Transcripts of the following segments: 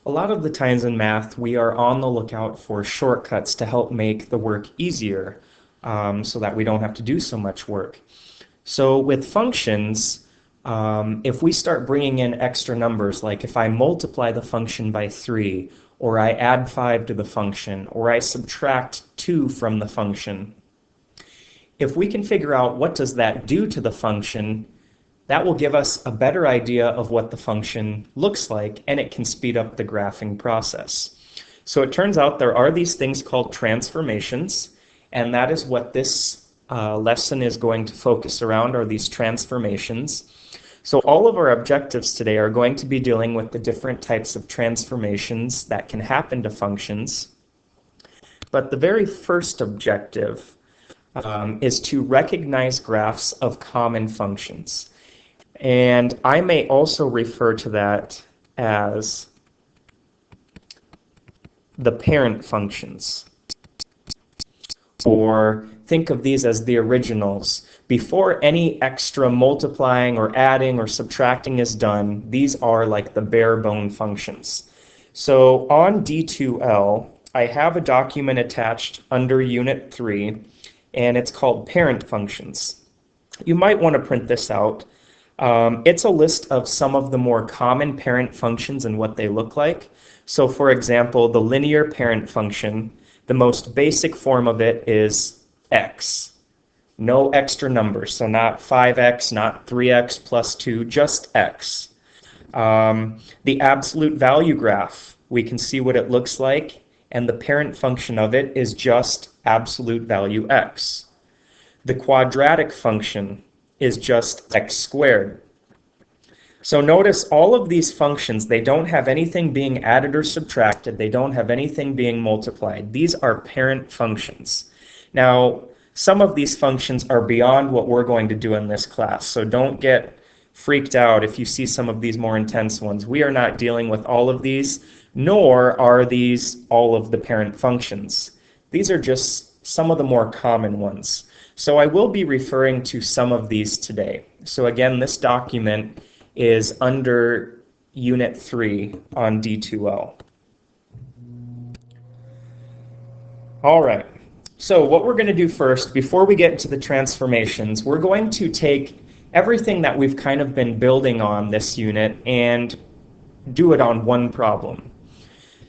A lot of the times in math, we are on the lookout for shortcuts to help make the work easier so that we don't have to do so much work. So with functions, if we start bringing in extra numbers, like if I multiply the function by 3, or I add 5 to the function, or I subtract 2 from the function, if we can figure out what does that do to the function, that will give us a better idea of what the function looks like, and it can speed up the graphing process. So it turns out there are these things called transformations, and that is what this lesson is going to focus around, are these transformations. So all of our objectives today are going to be dealing with the different types of transformations that can happen to functions. But the very first objective is to recognize graphs of common functions. And I may also refer to that as the parent functions. Or think of these as the originals. Before any extra multiplying or adding or subtracting is done, these are like the bare bone functions. So on D2L, I have a document attached under Unit 3, and it's called Parent Functions. You might want to print this out. It's a list of some of the more common parent functions and what they look like. So for example, the linear parent function, the most basic form of it is x. No extra numbers, so not 5x, not 3x plus 2, just x. The absolute value graph, we can see what it looks like, and the parent function of it is just absolute value x. The quadratic function is just x squared. So notice all of these functions, they don't have anything being added or subtracted. They don't have anything being multiplied. These are parent functions. Now, some of these functions are beyond what we're going to do in this class, so don't get freaked out if you see some of these more intense ones. We are not dealing with all of these, nor are these all of the parent functions. These are just some of the more common ones. So I will be referring to some of these today. So again, this document is under Unit 3 on D2L. All right, so what we're going to do first, before we get into the transformations, we're going to take everything that we've kind of been building on this unit and do it on one problem.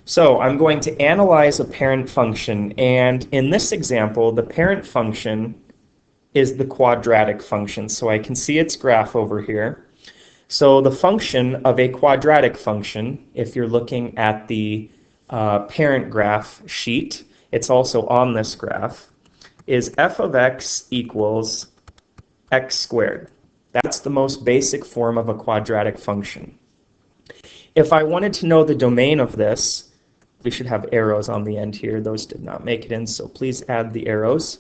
So I'm going to analyze a parent function, and in this example, the parent function is the quadratic function. So I can see its graph over here. So the function of a quadratic function, if you're looking at the parent graph sheet, it's also on this graph, is f of x equals x squared. That's the most basic form of a quadratic function. If I wanted to know the domain of this, we should have arrows on the end here. Those did not make it in, so please add the arrows.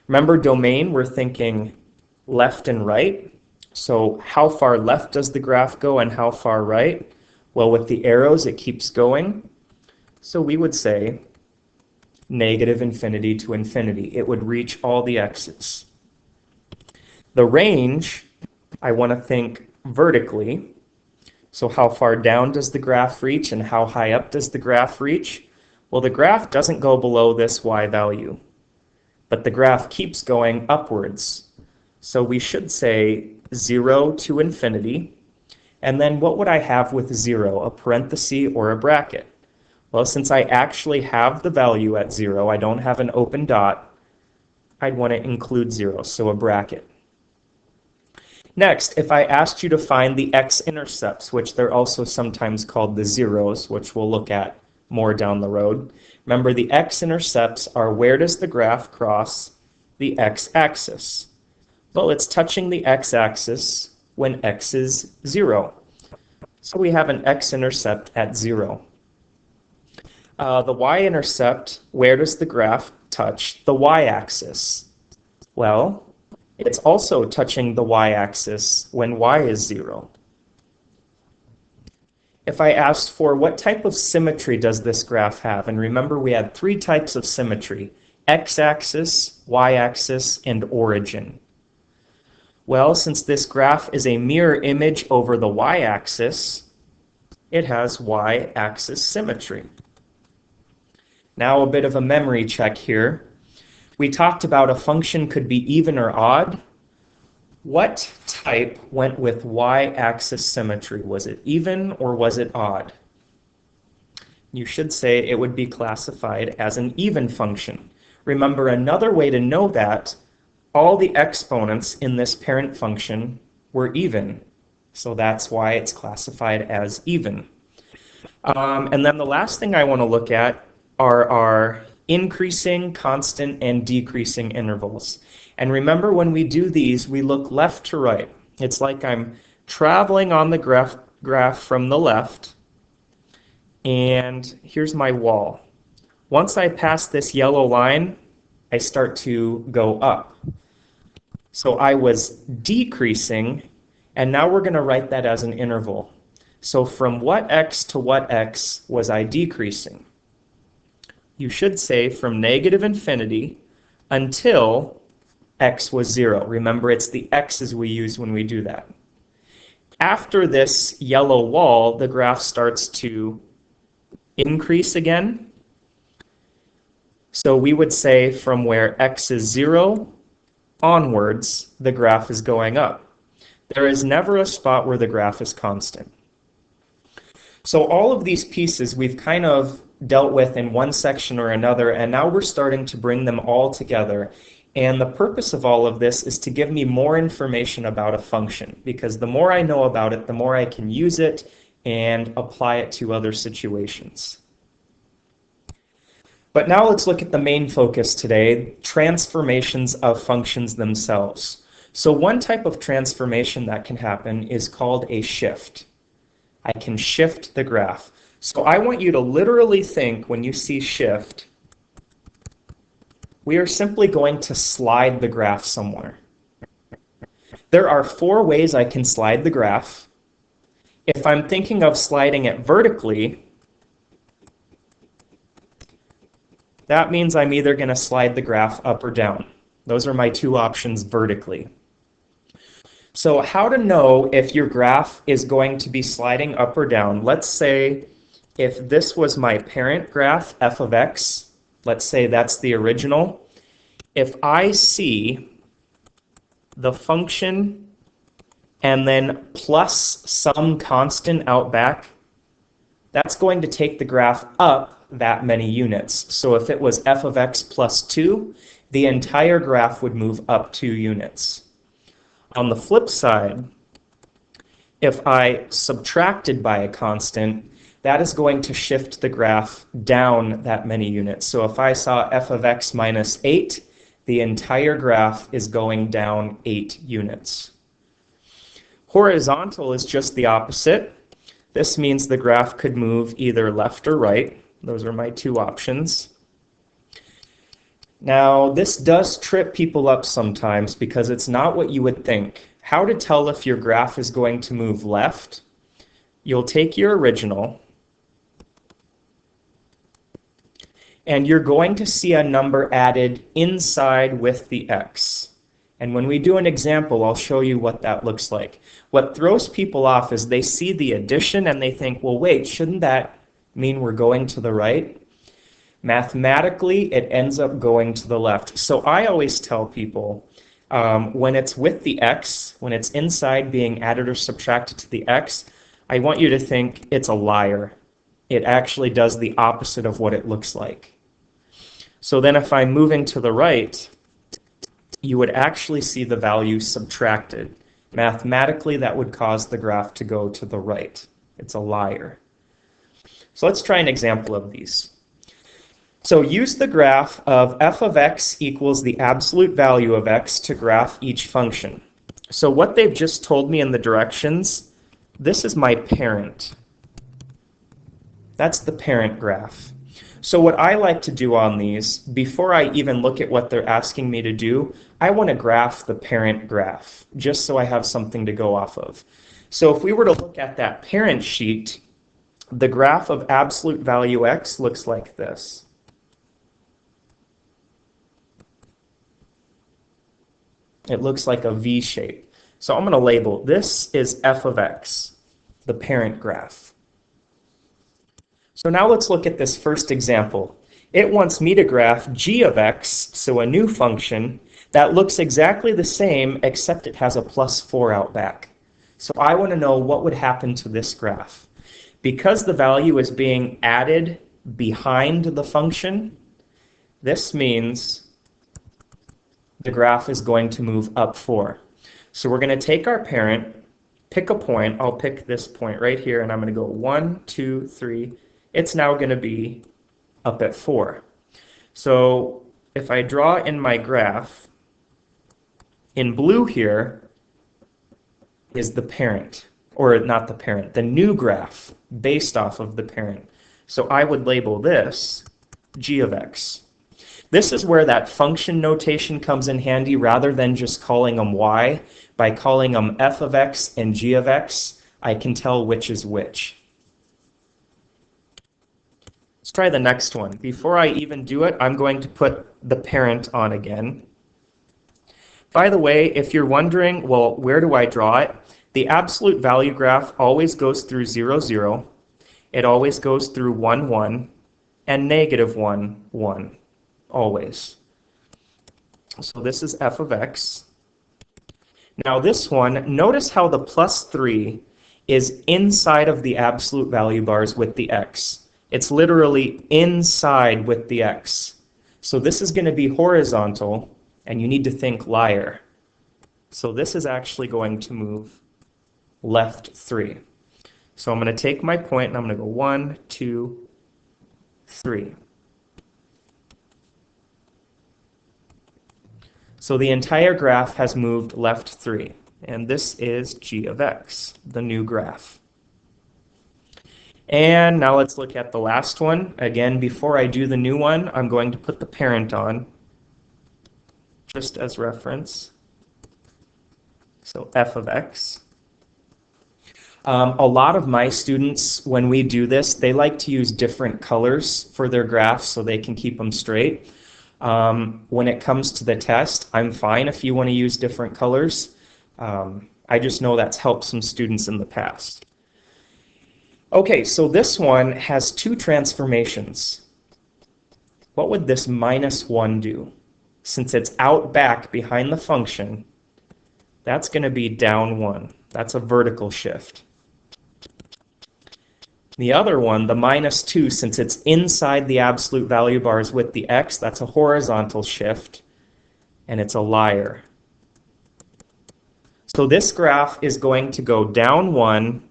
Remember, domain, we're thinking left and right. So how far left does the graph go and how far right? Well, with the arrows, it keeps going. So we would say negative infinity to infinity. It would reach all the x's. The range, I want to think vertically. So how far down does the graph reach and how high up does the graph reach? Well, the graph doesn't go below this y value, but the graph keeps going upwards. So we should say 0 to infinity. And then what would I have with 0, a parenthesis or a bracket? Well, since I actually have the value at 0, I don't have an open dot, I'd want to include 0, so a bracket. Next, if I asked you to find the x-intercepts, which they're also sometimes called the zeros, which we'll look at more down the road. Remember, the x-intercepts are where does the graph cross the x-axis? Well, it's touching the x-axis when x is 0. So we have an x-intercept at 0. The y-intercept, where does the graph touch the y-axis? Well, it's also touching the y-axis when y is 0. If I asked for what type of symmetry does this graph have, and remember we had 3 types of symmetry, x-axis, y-axis, and origin. Well, since this graph is a mirror image over the y-axis, It has y-axis symmetry. Now a bit of a memory check here. We talked about a function could be even or odd. What type went with y-axis symmetry? Was it even or was it odd? You should say it would be classified as an even function. Remember, another way to know that, all the exponents in this parent function were even. So that's why it's classified as even. And then the last thing I want to look at are our increasing, constant, and decreasing intervals. And remember, when we do these, we look left to right. It's like I'm traveling on the graph from the left, and here's my wall. Once I pass this yellow line, I start to go up. So I was decreasing, and now we're going to write that as an interval. So from what x to what x was I decreasing? You should say from negative infinity until x was 0. Remember, it's the x's we use when we do that. After this yellow wall, the graph starts to increase again. So we would say from where x is 0 onwards, the graph is going up. There is never a spot where the graph is constant. So all of these pieces we've kind of dealt with in one section or another, and now we're starting to bring them all together. And the purpose of all of this is to give me more information about a function, because the more I know about it, the more I can use it and apply it to other situations. But now let's look at the main focus today, transformations of functions themselves. So one type of transformation that can happen is called a shift. I can shift the graph. So I want you to literally think, when you see shift, we are simply going to slide the graph somewhere. There are 4 ways I can slide the graph. If I'm thinking of sliding it vertically, that means I'm either going to slide the graph up or down. Those are my 2 options vertically. So how to know if your graph is going to be sliding up or down? Let's say if this was my parent graph, f of x, let's say that's the original. If I see the function and then plus some constant out back, that's going to take the graph up that many units. So if it was f of x plus 2, the entire graph would move up 2 units. On the flip side, if I subtracted by a constant, that is going to shift the graph down that many units. So if I saw f of x minus 8, the entire graph is going down 8 units. Horizontal is just the opposite. This means the graph could move either left or right. Those are my 2 options. Now, this does trip people up sometimes because it's not what you would think. How to tell if your graph is going to move left? You'll take your original, and you're going to see a number added inside with the x. And when we do an example, I'll show you what that looks like. What throws people off is they see the addition and they think, well, wait, shouldn't that mean we're going to the right? Mathematically, it ends up going to the left. So I always tell people, when it's with the x, when it's inside being added or subtracted to the x, I want you to think it's a liar. It actually does the opposite of what it looks like. So then if I'm moving to the right, you would actually see the value subtracted. Mathematically, that would cause the graph to go to the right. It's a liar. So let's try an example of these. So use the graph of f of x equals the absolute value of x to graph each function. So what they've just told me in the directions, this is my parent. That's the parent graph. So what I like to do on these, before I even look at what they're asking me to do, I want to graph the parent graph, just so I have something to go off of. So if we were to look at that parent sheet, the graph of absolute value x looks like this. It looks like a V shape. So I'm going to label this is f of x, the parent graph. So now let's look at this first example. It wants me to graph g of x, so a new function, that looks exactly the same except it has a plus 4 out back. So I want to know what would happen to this graph. Because the value is being added behind the function, this means the graph is going to move up 4. So we're going to take our parent, pick a point. I'll pick this point right here, and I'm going to go 1, 2, 3. It's now going to be up at 4. So if I draw in my graph, in blue here is the parent, or not the parent, the new graph based off of the parent. So I would label this g of x. This is where that function notation comes in handy rather than just calling them y. By calling them f of x and g of x, I can tell which is which. Let's try the next one. Before I even do it, I'm going to put the parent on again. By the way, if you're wondering, well, where do I draw it? The absolute value graph always goes through 0, 0. It always goes through 1, 1, and negative 1, 1, always. So this is f of x. Now this one, notice how the plus 3 is inside of the absolute value bars with the x. It's literally inside with the x. So this is going to be horizontal, and you need to think liar. So this is actually going to move left 3. So I'm going to take my point and I'm going to go 1, 2, 3. So the entire graph has moved left 3. And this is g of x, the new graph. And now let's look at the last one. Again, before I do the new one, I'm going to put the parent on, just as reference. So f of x. A lot of my students, when we do this, they like to use different colors for their graphs so they can keep them straight. When it comes to the test, I'm fine if you want to use different colors. I just know that's helped some students in the past. Okay, so this one has two transformations. What would this minus 1 do? Since it's out back behind the function, that's going to be down 1. That's a vertical shift. The other one, the minus 2, since it's inside the absolute value bars with the x, that's a horizontal shift, and it's a liar. So this graph is going to go down 1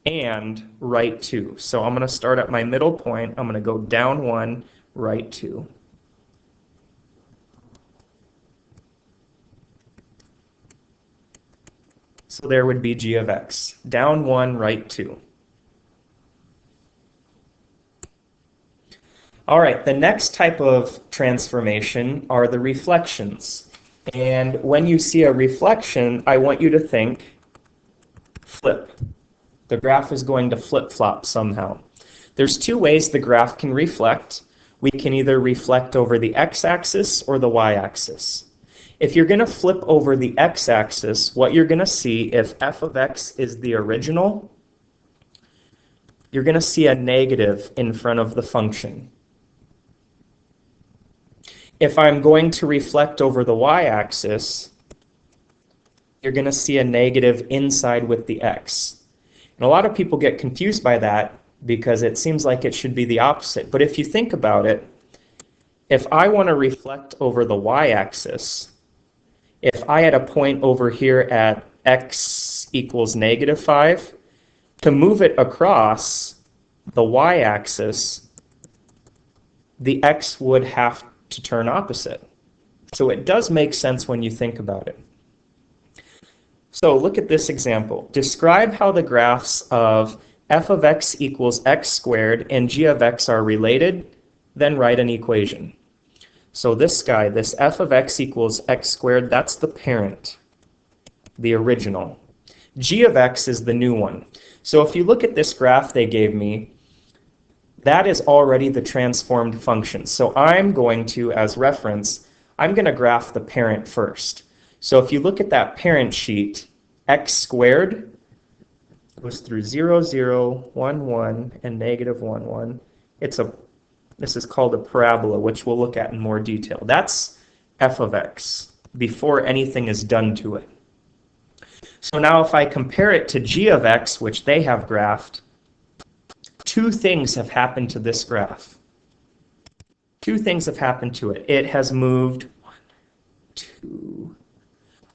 and right 2. So I'm going to start at my middle point. I'm going to go down 1, right 2. So there would be g of x. Down 1, right 2. All right, the next type of transformation are the reflections. And when you see a reflection, I want you to think flip. The graph is going to flip-flop somehow. There's two ways the graph can reflect. We can either reflect over the x-axis or the y-axis. If you're going to flip over the x-axis, what you're going to see, if f of x is the original, you're going to see a negative in front of the function. If I'm going to reflect over the y-axis, you're going to see a negative inside with the x. And a lot of people get confused by that because it seems like it should be the opposite. But if you think about it, if I want to reflect over the y-axis, if I had a point over here at x equals negative 5, to move it across the y-axis, the x would have to turn opposite. So it does make sense when you think about it. So look at this example. Describe how the graphs of f of x equals x squared and g of x are related, then write an equation. So this guy, this f of x equals x squared, that's the parent, the original. G of x is the new one. So if you look at this graph they gave me, that is already the transformed function. So I'm going to, as reference, I'm going to graph the parent first. So if you look at that parent sheet, x squared, goes through 0, 0, 1, 1, and negative 1, 1. This is called a parabola, which we'll look at in more detail. That's f of x before anything is done to it. So now if I compare it to g of x, which they have graphed, two things have happened to this graph. Two things have happened to it. It has moved 1, 2.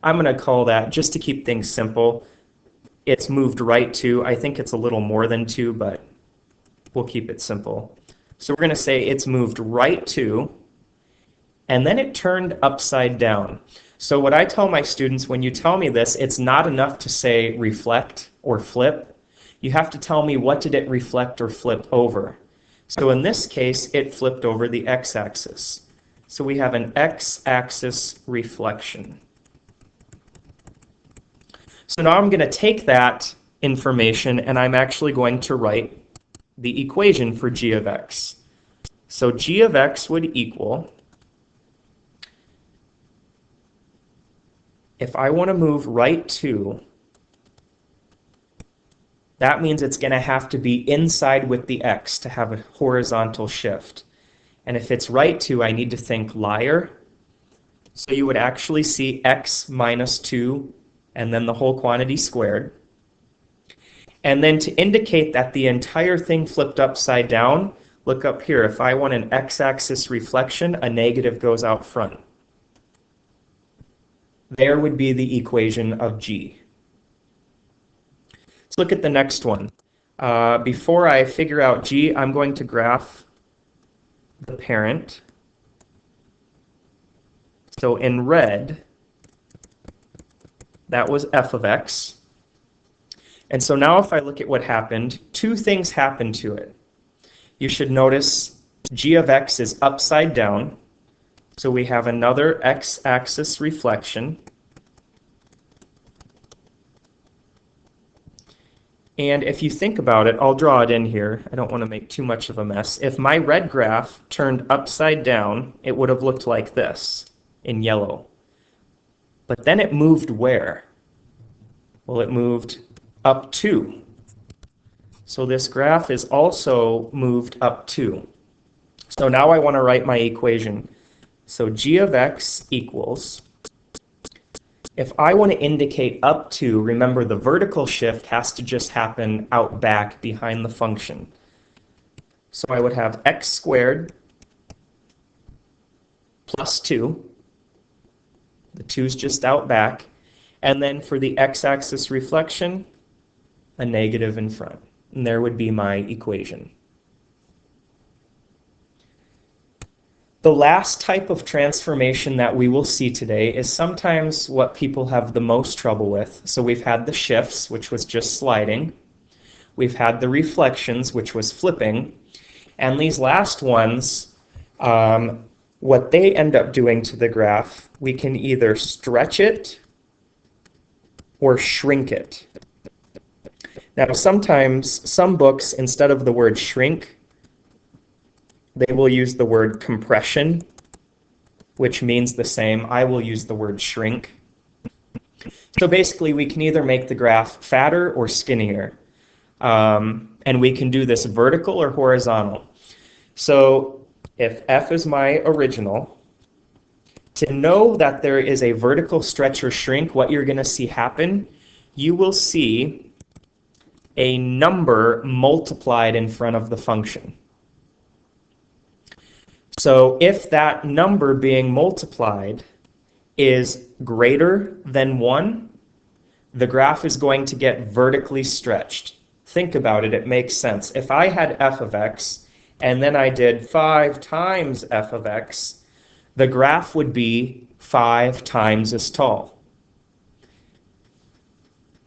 I'm going to call that, just to keep things simple, it's moved right 2. I think it's a little more than 2, but we'll keep it simple. So we're going to say it's moved right 2, and then it turned upside down. So what I tell my students, when you tell me this, it's not enough to say reflect or flip. You have to tell me, what did it reflect or flip over? So in this case, it flipped over the x-axis. So we have an x-axis reflection. So now I'm going to take that information and I'm actually going to write the equation for g of x. So g of x would equal, if I want to move right 2, that means it's going to have to be inside with the x to have a horizontal shift. And if it's right 2, I need to think liar. So you would actually see x minus 2 and then the whole quantity squared. And then to indicate that the entire thing flipped upside down, look up here. If I want an x-axis reflection, a negative goes out front. There would be the equation of g. Let's look at the next one. Before I figure out g, I'm going to graph the parent. So in red, that was f of x. And so now if I look at what happened, two things happened to it. You should notice g of x is upside down. So we have another x-axis reflection. And if you think about it, I'll draw it in here. I don't want to make too much of a mess. If my red graph turned upside down, it would have looked like this in yellow. But then it moved where? Well, it moved up 2. So this graph is also moved up 2. So now I want to write my equation. So g of x equals, if I want to indicate up 2, remember the vertical shift has to just happen out back behind the function. So I would have x squared plus 2. The 2's just out back. And then for the x-axis reflection, a negative in front. And there would be my equation. The last type of transformation that we will see today is sometimes what people have the most trouble with. So we've had the shifts, which was just sliding. We've had the reflections, which was flipping. And these last ones, what they end up doing to the graph, we can either stretch it or shrink it. Now sometimes, some books, instead of the word shrink, they will use the word compression, which means the same. I will use the word shrink. So basically, we can either make the graph fatter or skinnier. And we can do this vertical or horizontal. So if f is my original, to know that there is a vertical stretch or shrink, what you're going to see happen, you will see a number multiplied in front of the function. So if that number being multiplied is greater than 1, the graph is going to get vertically stretched. Think about it, it makes sense. If I had f of x and then I did 5 times f of x, the graph would be 5 times as tall.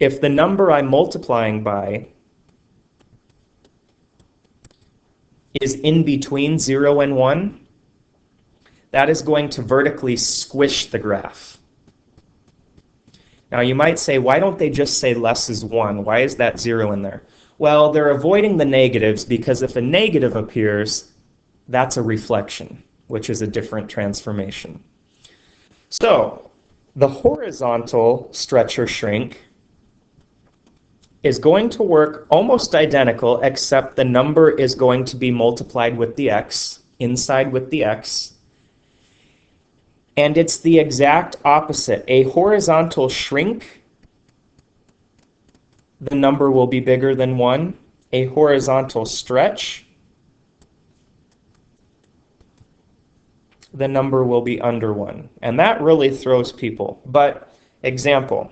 If the number I'm multiplying by is in between 0 and 1, that is going to vertically squish the graph. Now you might say, why don't they just say less is 1? Why is that 0 in there? Well, they're avoiding the negatives because if a negative appears, that's a reflection, which is a different transformation. So the horizontal stretch or shrink is going to work almost identical, except the number is going to be multiplied with the x, inside with the x. And it's the exact opposite. A horizontal shrink, the number will be bigger than 1. A horizontal stretch, the number will be under 1. And that really throws people. But example,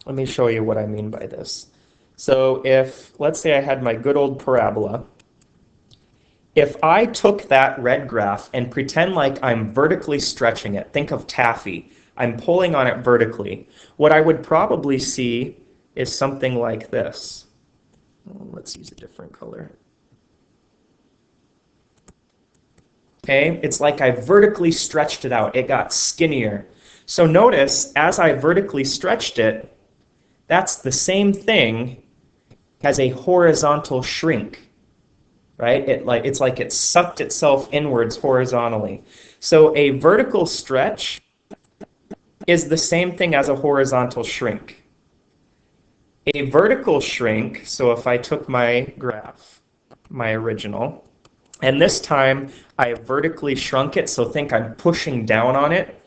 let me show you what I mean by this. So if, let's say I had my good old parabola. If I took that red graph and pretend like I'm vertically stretching it, think of taffy, I'm pulling on it vertically, what I would probably see is something like this. Let's use a different color. Okay, it's like I vertically stretched it out. It got skinnier. So notice, as I vertically stretched it, that's the same thing as a horizontal shrink, right? It's like it sucked itself inwards horizontally. So a vertical stretch is the same thing as a horizontal shrink. A vertical shrink, so if I took my graph, my original, and this time I vertically shrunk it, so think I'm pushing down on it.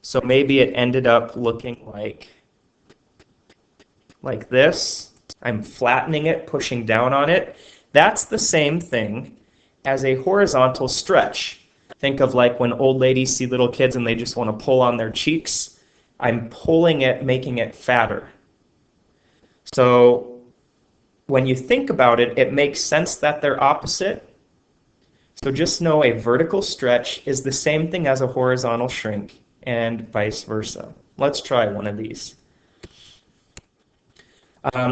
So maybe it ended up looking like this. I'm flattening it, pushing down on it. That's the same thing as a horizontal stretch. Think of like when old ladies see little kids and they just want to pull on their cheeks. I'm pulling it, making it fatter. So when you think about it, it makes sense that they're opposite. So just know a vertical stretch is the same thing as a horizontal shrink and vice versa. Let's try one of these.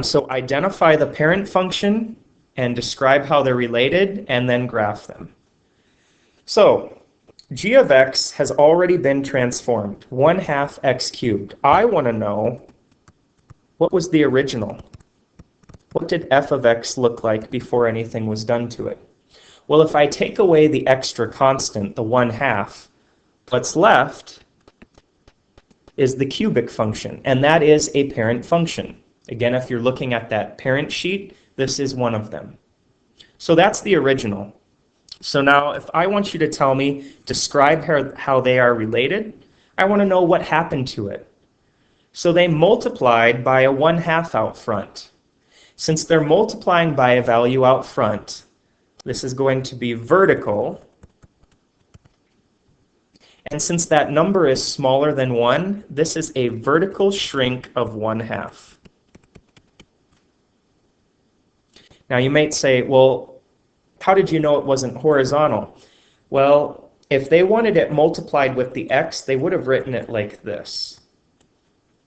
So identify the parent function and describe how they're related, and then graph them. So g of x has already been transformed, 1/2 x cubed. I want to know, what was the original? What did f of x look like before anything was done to it? Well, if I take away the extra constant, the 1/2, what's left is the cubic function, and that is a parent function. Again, if you're looking at that parent sheet, this is one of them. So that's the original. So now if I want you to tell me, describe how they are related, I want to know what happened to it. So they multiplied by a 1/2 out front. Since they're multiplying by a value out front, this is going to be vertical. And since that number is smaller than 1, this is a vertical shrink of 1/2. Now you might say, well, how did you know it wasn't horizontal? Well, if they wanted it multiplied with the x, they would have written it like this.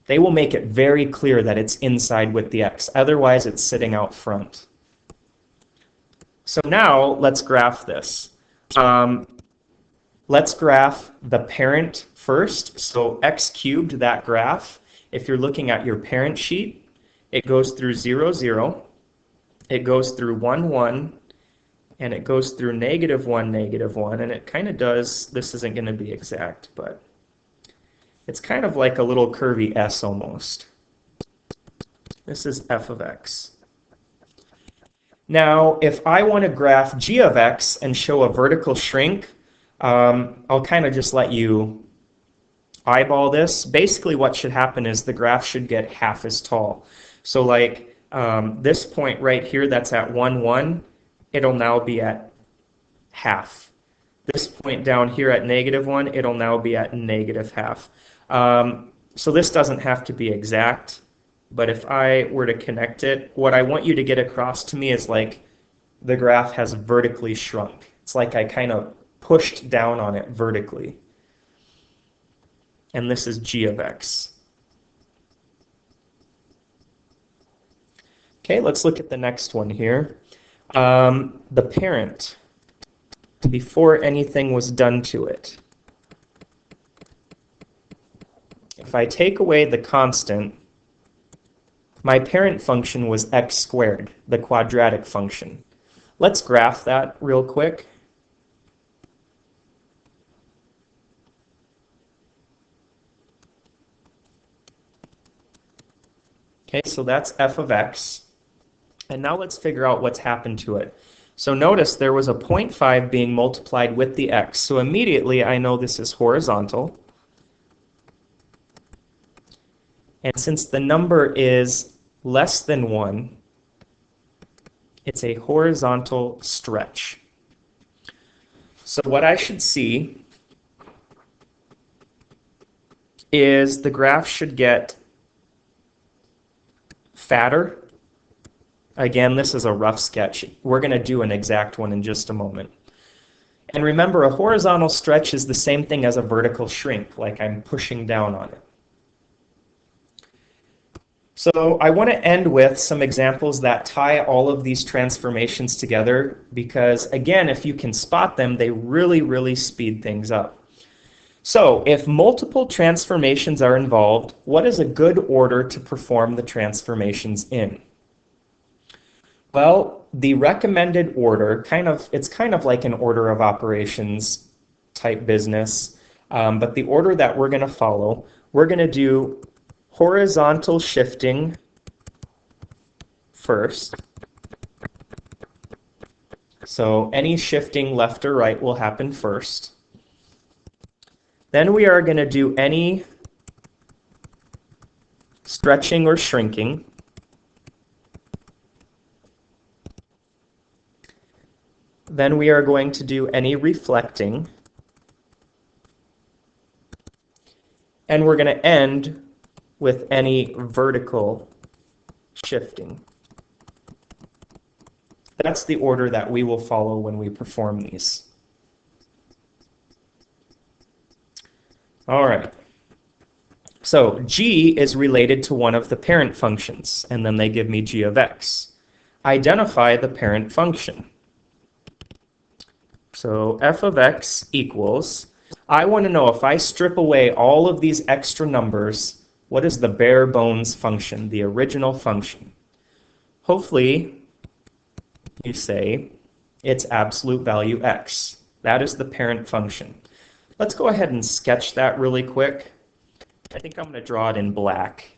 They will make it very clear that it's inside with the x. Otherwise, it's sitting out front. So now let's graph this. Let's graph the parent first. So x cubed, that graph, if you're looking at your parent sheet, it goes through 0, 0. It goes through 1, 1. And it goes through -1, -1. And it kind of does, this isn't going to be exact, but it's kind of like a little curvy S almost. This is f of x. Now, if I want to graph g of x and show a vertical shrink, I'll kind of just let you eyeball this. Basically, what should happen is the graph should get half as tall. So like this point right here that's at 1, 1, it'll now be at half. This point down here at -1, it'll now be at -1/2. So this doesn't have to be exact, but if I were to connect it, what I want you to get across to me is like the graph has vertically shrunk. It's like I kind of pushed down on it vertically. And this is g of x. Okay, let's look at the next one here. The parent, before anything was done to it. If I take away the constant, my parent function was x squared, the quadratic function. Let's graph that real quick. Okay, so that's f of x. And now let's figure out what's happened to it. So notice there was a 0.5 being multiplied with the x. So immediately I know this is horizontal. And since the number is less than 1, it's a horizontal stretch. So what I should see is the graph should get fatter. Again, this is a rough sketch. We're going to do an exact one in just a moment. And remember, a horizontal stretch is the same thing as a vertical shrink, like I'm pushing down on it. So I want to end with some examples that tie all of these transformations together because, again, if you can spot them, they really, really speed things up. So if multiple transformations are involved, what is a good order to perform the transformations in? Well, the recommended order, it's kind of like an order of operations type business, but the order that we're going to follow, we're going to do horizontal shifting first. So any shifting left or right will happen first. Then we are going to do any stretching or shrinking. Then we are going to do any reflecting. And we're going to end with any vertical shifting. That's the order that we will follow when we perform these. All right. So g is related to one of the parent functions, and then they give me g of x. Identify the parent function. So f of x equals, I want to know if I strip away all of these extra numbers, what is the bare bones function, the original function? Hopefully, you say it's absolute value x. That is the parent function. Let's go ahead and sketch that really quick. I think I'm going to draw it in black.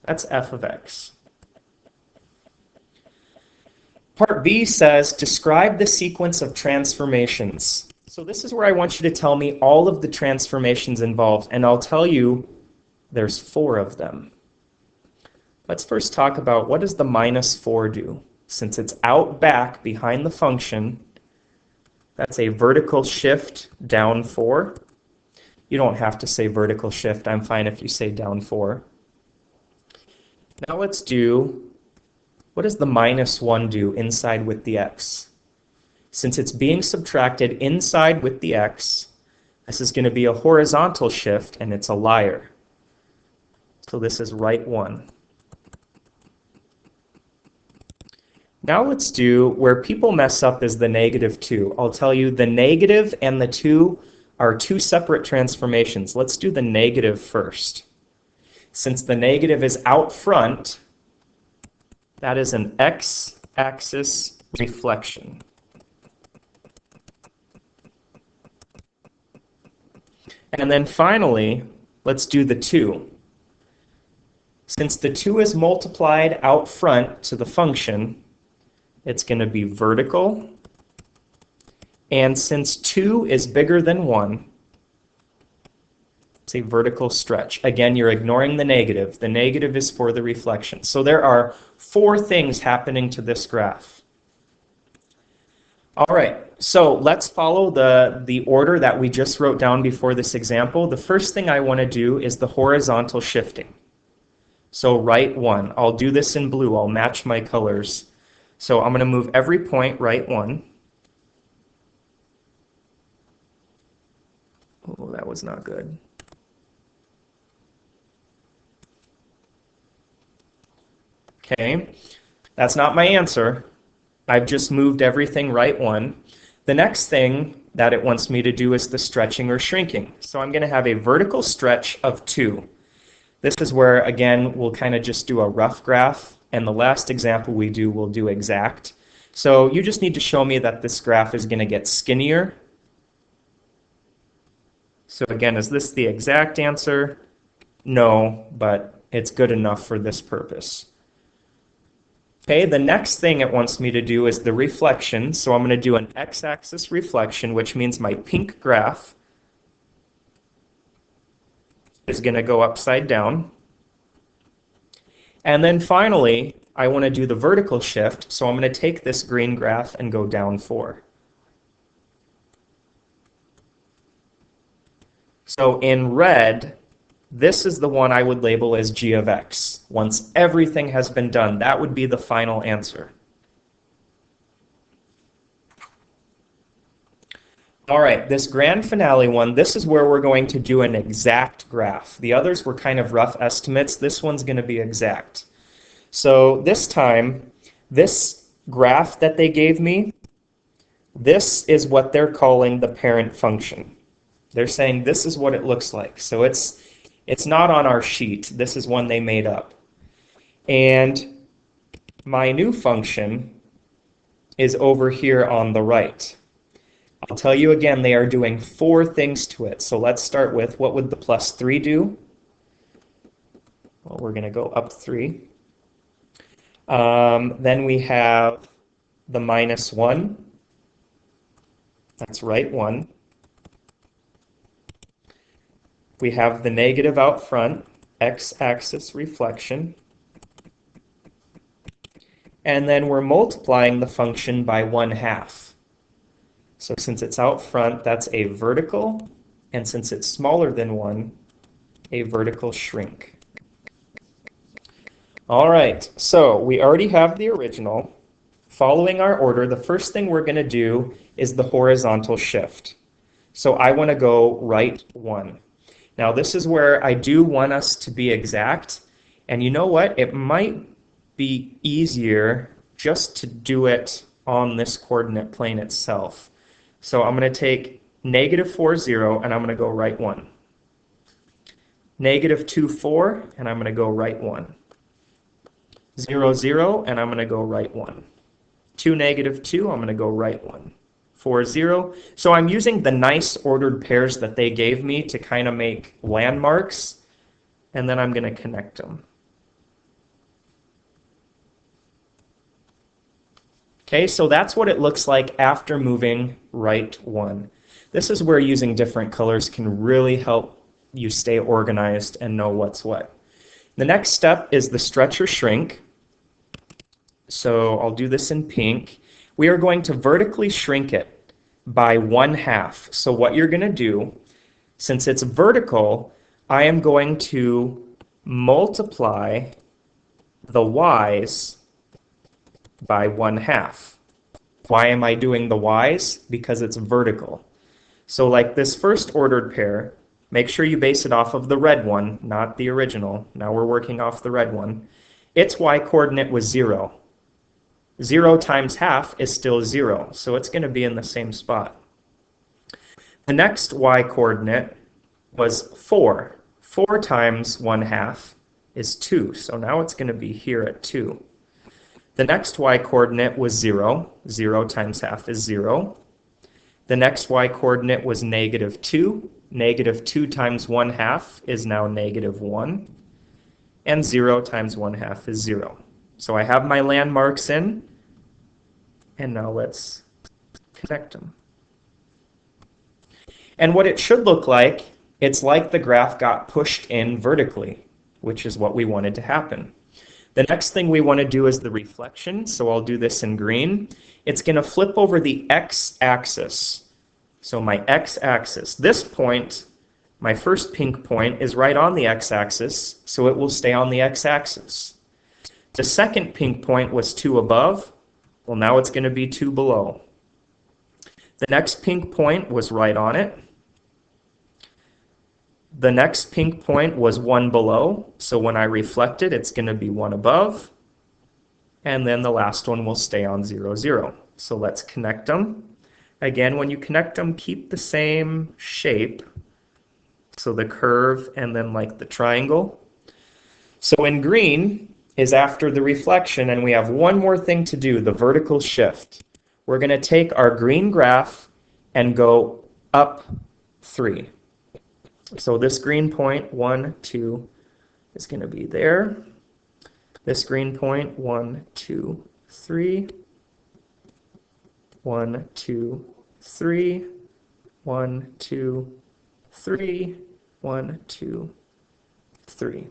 That's f of x. Part B says, describe the sequence of transformations. So this is where I want you to tell me all of the transformations involved, and I'll tell you there's 4 of them. Let's first talk about what does the minus 4 do? Since it's out back behind the function, that's a vertical shift down 4. You don't have to say vertical shift. I'm fine if you say down 4. Now let's do, what does the minus 1 do inside with the x? Since it's being subtracted inside with the x, this is going to be a horizontal shift, and it's a liar. So this is right 1. Now let's do where people mess up is the negative 2. I'll tell you the negative and the 2 are 2 separate transformations. Let's do the negative first. Since the negative is out front, that is an x-axis reflection. And then finally, let's do the 2. Since the 2 is multiplied out front to the function, it's going to be vertical. And since 2 is bigger than 1, it's a vertical stretch. Again, you're ignoring the negative. The negative is for the reflection. So there are 4 things happening to this graph. All right, so let's follow the order that we just wrote down before this example. The first thing I want to do is the horizontal shifting. So right 1. I'll do this in blue. I'll match my colors. So I'm going to move every point right 1. Oh, that was not good. Okay, that's not my answer. I've just moved everything right 1. The next thing that it wants me to do is the stretching or shrinking. So I'm going to have a vertical stretch of 2. This is where, again, we'll kind of just do a rough graph. And the last example we do, we'll do exact. So you just need to show me that this graph is going to get skinnier. So again, is this the exact answer? No, but it's good enough for this purpose. Okay, the next thing it wants me to do is the reflection. So I'm going to do an x-axis reflection, which means my pink graph is going to go upside down. And then finally, I want to do the vertical shift, so I'm going to take this green graph and go down 4. So in red, this is the one I would label as g of x. Once everything has been done, that would be the final answer. All right, this grand finale one, this is where we're going to do an exact graph. The others were kind of rough estimates. This one's going to be exact. So this time, this graph that they gave me, this is what they're calling the parent function. They're saying this is what it looks like. So it's not on our sheet. This is one they made up. And my new function is over here on the right. I'll tell you again, they are doing 4 things to it. So let's start with, what would the plus 3 do? Well, we're going to go up 3. Then we have the minus 1. That's right 1. We have the negative out front, x-axis reflection. And then we're multiplying the function by 1/2. So since it's out front, that's a vertical, and since it's smaller than 1, a vertical shrink. All right, so we already have the original. Following our order, the first thing we're going to do is the horizontal shift. So I want to go right 1. Now this is where I do want us to be exact, and you know what? It might be easier just to do it on this coordinate plane itself. So I'm going to take negative 4, 0, and I'm going to go right 1. Negative 2, 4, and I'm going to go right 1. 0, 0, and I'm going to go right 1. 2, negative 2, I'm going to go right 1. 4, 0. So I'm using the nice ordered pairs that they gave me to kind of make landmarks, and then I'm going to connect them. Okay, so that's what it looks like after moving right 1. This is where using different colors can really help you stay organized and know what's what. The next step is the stretch or shrink. So I'll do this in pink. We are going to vertically shrink it by 1/2. So what you're going to do, since it's vertical, I am going to multiply the y's by 1/2. Why am I doing the y's? Because it's vertical. So like this first ordered pair, make sure you base it off of the red one, not the original. Now we're working off the red one. Its y coordinate was 0. 0 times half is still 0, so it's going to be in the same spot. The next y coordinate was 4. 4 times 1/2 is 2, so now it's going to be here at 2. The next y coordinate was 0. 0 times half is 0. The next y coordinate was negative 2. Negative 2 times 1/2 is now negative 1. And 0 times 1/2 is 0. So I have my landmarks in, and now let's connect them. And what it should look like, it's like the graph got pushed in vertically, which is what we wanted to happen. The next thing we want to do is the reflection, so I'll do this in green. It's going to flip over the x-axis. So my x-axis, this point, my first pink point, is right on the x-axis, so it will stay on the x-axis. The second pink point was 2 above. Well, now it's going to be 2 below. The next pink point was right on it. The next pink point was 1 below, so when I reflect it, it's going to be 1 above. And then the last one will stay on 0, 0. So let's connect them. Again, when you connect them, keep the same shape. So the curve and then like the triangle. So in green, is after the reflection, and we have one more thing to do, the vertical shift. We're going to take our green graph and go up 3. So this green point, 1, 2, is going to be there. This green point, 1, 2, 3. 1, 2, 3. 1, 2, 3. 1, 2, 3.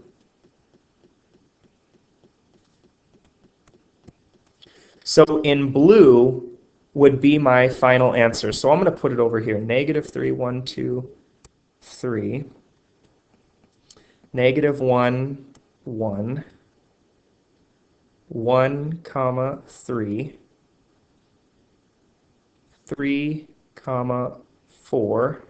So in blue would be my final answer. So I'm going to put it over here. -3, 1, 2, 3. -1, 1. 1, comma, 3. 3, comma, 4.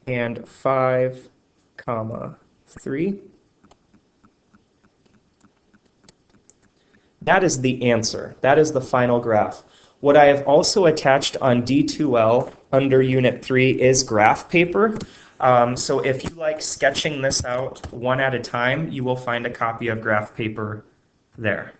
And 5, comma, 3. That is the answer. That is the final graph. What I have also attached on D2L under Unit 3 is graph paper. So if you like sketching this out one at a time, you will find a copy of graph paper there.